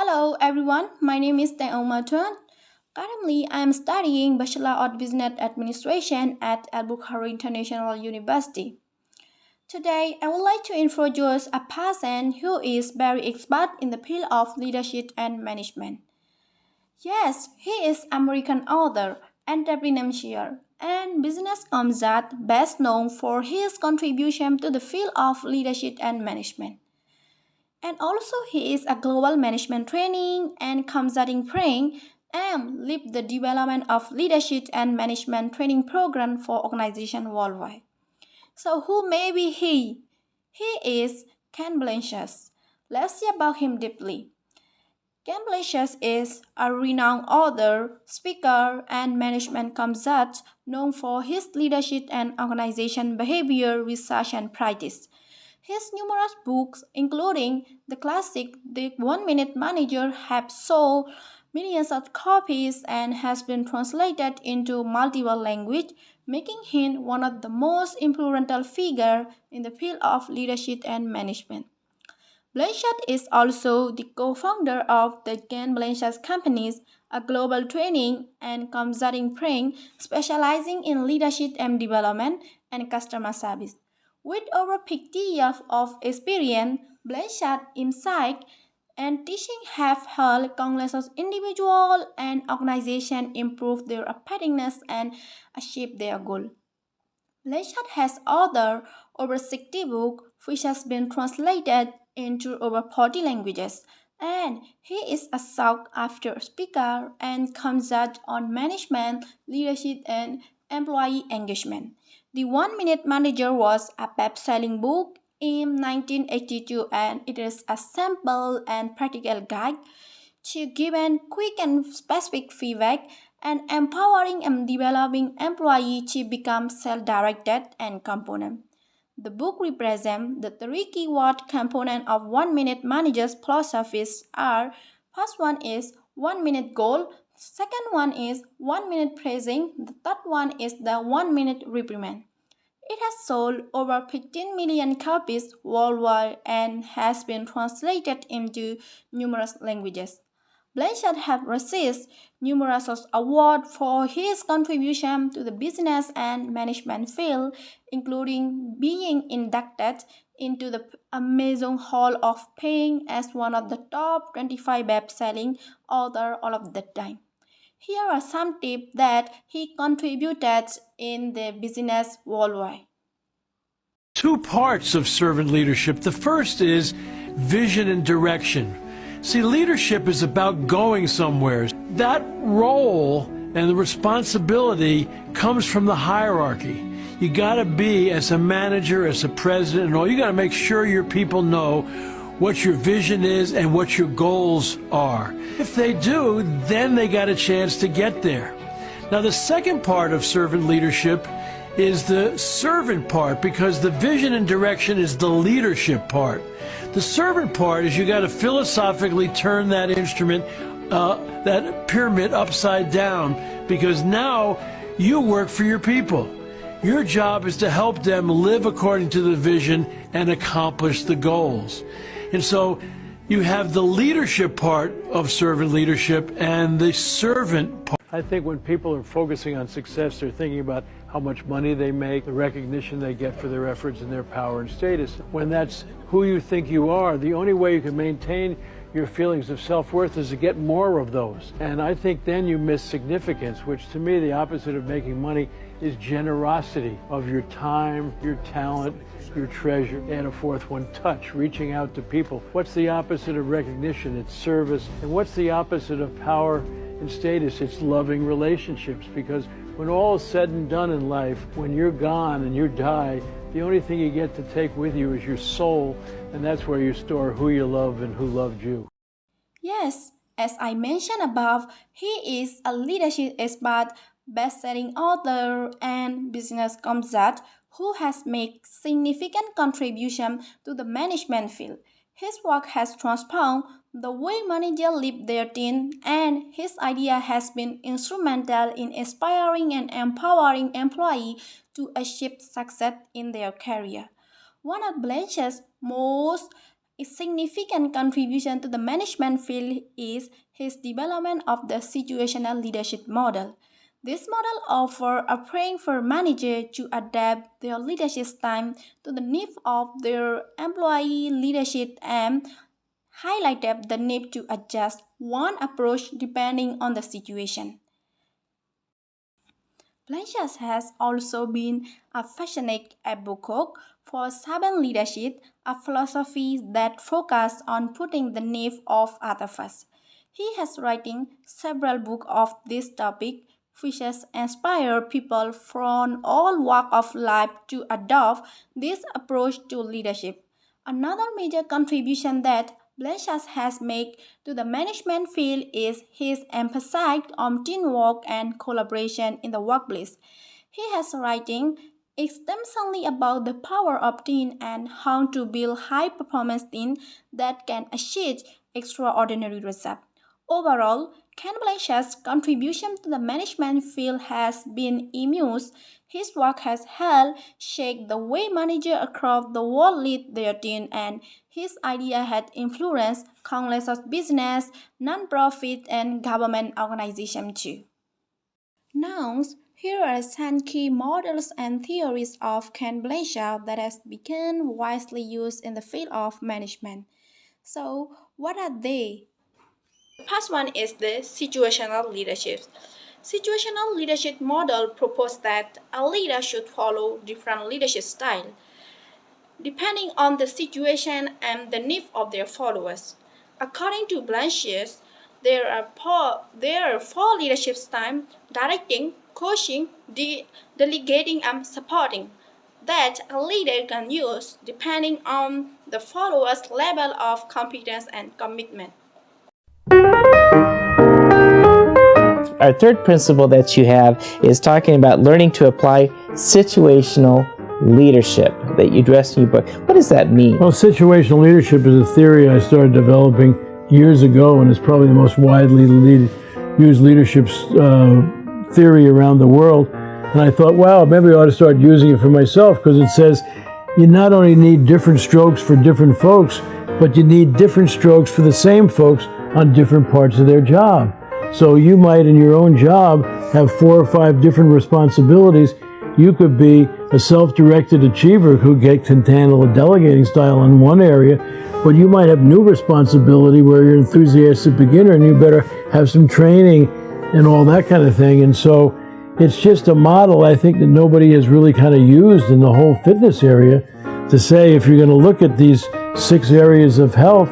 Hello everyone, my name is Tin Ohnmar Tun. Currently, I am studying Bachelor of Business Administration at Al-Bukhari International University. Today, I would like to introduce a person who is very expert in the field of leadership and management. Yes, he is American author, entrepreneurial, and business consultant best known for his contribution to the field of leadership and management. And also he is a global management training and consulting train and lead the development of leadership and management training program for organizations worldwide. So who may be he? He is Ken Blanchard. Let's see about him deeply. Ken Blanchard is a renowned author, speaker, and management consultant known for his leadership and organization behavior research and practice. His numerous books, including the classic The One Minute Manager, have sold millions of copies and has been translated into multiple languages, making him one of the most influential figures in the field of leadership and management. Blanchard is also the co-founder of the Ken Blanchard Companies, a global training and consulting firm specializing in leadership and development and customer service. With over 50 years of experience, Blanchard insight and teaching have helped countless individuals and organizations improve their effectiveness and achieve their goal. Blanchard has authored over 60 books which has been translated into over 40 languages, and he is a sought-after speaker and consultant on management, leadership, and employee engagement. The One Minute Manager was a best-selling book in 1982, and it is a simple and practical guide to giving quick and specific feedback and empowering and developing employees to become self-directed and component. The book represents the three keyword components of 1 minute manager's philosophies are first one is 1 minute goal, second one is 1 minute praising, the third one is the 1 minute reprimand. It has sold over 15 million copies worldwide and has been translated into numerous languages. Blanchard has received numerous awards for his contribution to the business and management field, including being inducted into the Amazon Hall of Fame as one of the top 25 best-selling authors all of the time. Here are some tips that he contributed in the business worldwide. Two parts of servant leadership. The first is vision and direction. See, leadership is about going somewhere. That role and the responsibility comes from the hierarchy. You got to be, as a manager, as a president, and all, you got to make sure your people know what your vision is and what your goals are. If they do, then they got a chance to get there. Now, the second part of servant leadership is the servant part, because the vision and direction is the leadership part. The servant part is you got to philosophically turn that instrument, that pyramid upside down, because now you work for your people. Your job is to help them live according to the vision and accomplish the goals. And so you have the leadership part of servant leadership and the servant part. I think when people are focusing on success, they're thinking about how much money they make, the recognition they get for their efforts and their power and status. When that's who you think you are, the only way you can maintain your feelings of self-worth is to get more of those. And I think then you miss significance, which to me, the opposite of making money is generosity of your time, your talent, your treasure. And a fourth one, touch, reaching out to people. What's the opposite of recognition? It's service. And what's the opposite of power and status? It's loving relationships, because when all is said and done in life, when you're gone and you die, the only thing you get to take with you is your soul, and that's where you store who you love and who loved you. Yes, as I mentioned above, he is a leadership expert, best-selling author, and business consultant who has made significant contribution to the management field. His work has transformed the way managers lead their team, and his idea has been instrumental in inspiring and empowering employees to achieve success in their career. One of Blanchard's most A significant contribution to the management field is his development of the situational leadership model. This model offers a frame for managers to adapt their leadership style to the needs of their employee leadership and highlighted the need to adjust one approach depending on the situation. Blanchard has also been a passionate advocate for servant leadership, a philosophy that focuses on putting the needs of others first. He has written several books of this topic, which has inspired people from all walks of life to adopt this approach to leadership. Another major contribution that Blanchard has made to the management field is his emphasis on teamwork and collaboration in the workplace. He has written extensively about the power of team and how to build high-performance teams that can achieve extraordinary results. Overall, Ken Blanchard's contribution to the management field has been immense. His work has helped shape the way managers across the world lead their team, and his idea had influenced countless of business, non-profit, and government organizations too. Now, here are some key models and theories of Ken Blanchard that has become widely used in the field of management. So, what are they? The first one is the situational leadership. Situational leadership model proposes that a leader should follow different leadership styles depending on the situation and the needs of their followers. According to Blanchard, there are four leadership styles: directing, coaching, delegating, and supporting that a leader can use depending on the follower's level of competence and commitment. Our third principle that you have is talking about learning to apply situational leadership that you addressed in your book. What does that mean? Well, situational leadership is a theory I started developing years ago, and it's probably the most widely used leadership theory around the world. And I thought, wow, maybe I ought to start using it for myself, because it says you not only need different strokes for different folks, but you need different strokes for the same folks on different parts of their job. So you might, in your own job, have 4 or 5 different responsibilities. You could be a self-directed achiever who can handle a delegating style in one area, but you might have new responsibility where you're an enthusiastic beginner and you better have some training and all that kind of thing. And so it's just a model, I think, that nobody has really kind of used in the whole fitness area to say, if you're going to look at these 6 areas of health,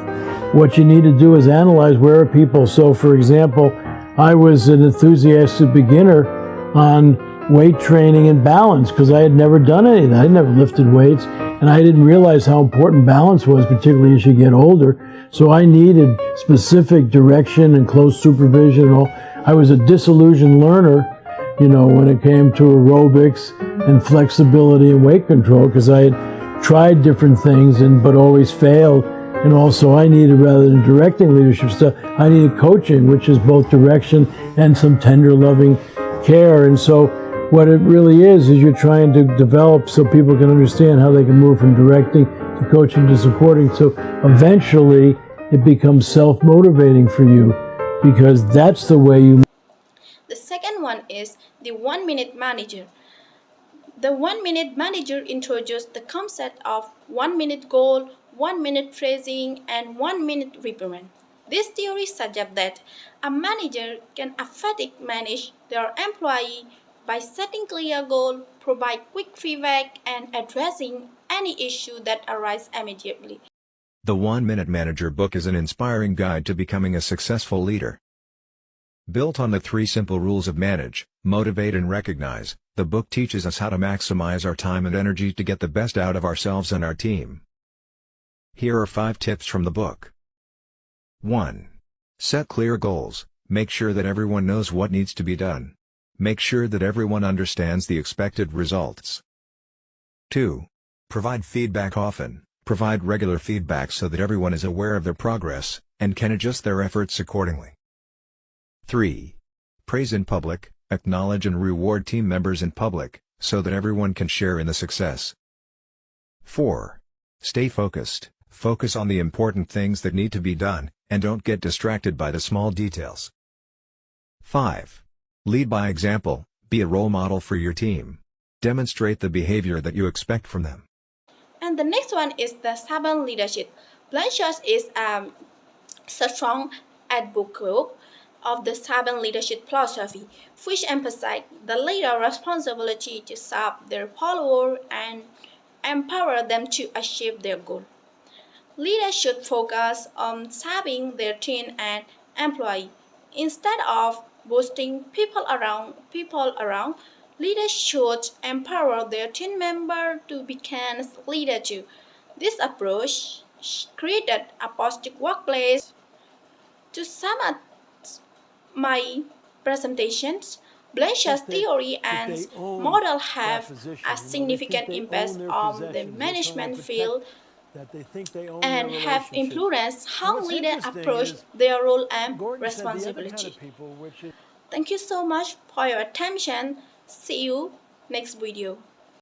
what you need to do is analyze where are people. So, for example, I was an enthusiastic beginner on weight training and balance because I had never done anything. I had never lifted weights, and I didn't realize how important balance was, particularly as you get older. So I needed specific direction and close supervision and all. I was a disillusioned learner, when it came to aerobics and flexibility and weight control, because I had tried different things but always failed. And also I needed, rather than directing leadership stuff, I needed coaching, which is both direction and some tender, loving care. And so what it really is you're trying to develop so people can understand how they can move from directing to coaching to supporting. So eventually it becomes self-motivating for you, because that's the way you. The second one is the 1-minute manager. The 1-minute manager introduced the concept of 1-minute goal, 1-minute phrasing, and 1-minute reprimand. This theory suggests that a manager can effectively manage their employee by setting clear goals, provide quick feedback, and addressing any issue that arises immediately. The 1-Minute Manager book is an inspiring guide to becoming a successful leader. Built on the 3 simple rules of manage, motivate and recognize, the book teaches us how to maximize our time and energy to get the best out of ourselves and our team. Here are 5 tips from the book. 1. Set clear goals. Make sure that everyone knows what needs to be done. Make sure that everyone understands the expected results. 2. Provide feedback often. Provide regular feedback so that everyone is aware of their progress and can adjust their efforts accordingly. 3. Praise in public. Acknowledge and reward team members in public, so that everyone can share in the success. 4. Stay focused. Focus on the important things that need to be done, and don't get distracted by the small details. 5. Lead by example. Be a role model for your team. Demonstrate the behavior that you expect from them. And the next one is the servant leadership. Blanchard is a strong advocate of the servant leadership philosophy, which emphasizes the leader's responsibility to serve their followers and empower them to achieve their goal. Leaders should focus on serving their team and employee instead of boosting people around. Leaders should empower their team member to become leader too. This approach created a positive workplace. To sum up my presentations, Blanchard's theory and model have a significant impact on the management field and have influenced how leaders approach their role and responsibility. Thank you so much for your attention. See you next video.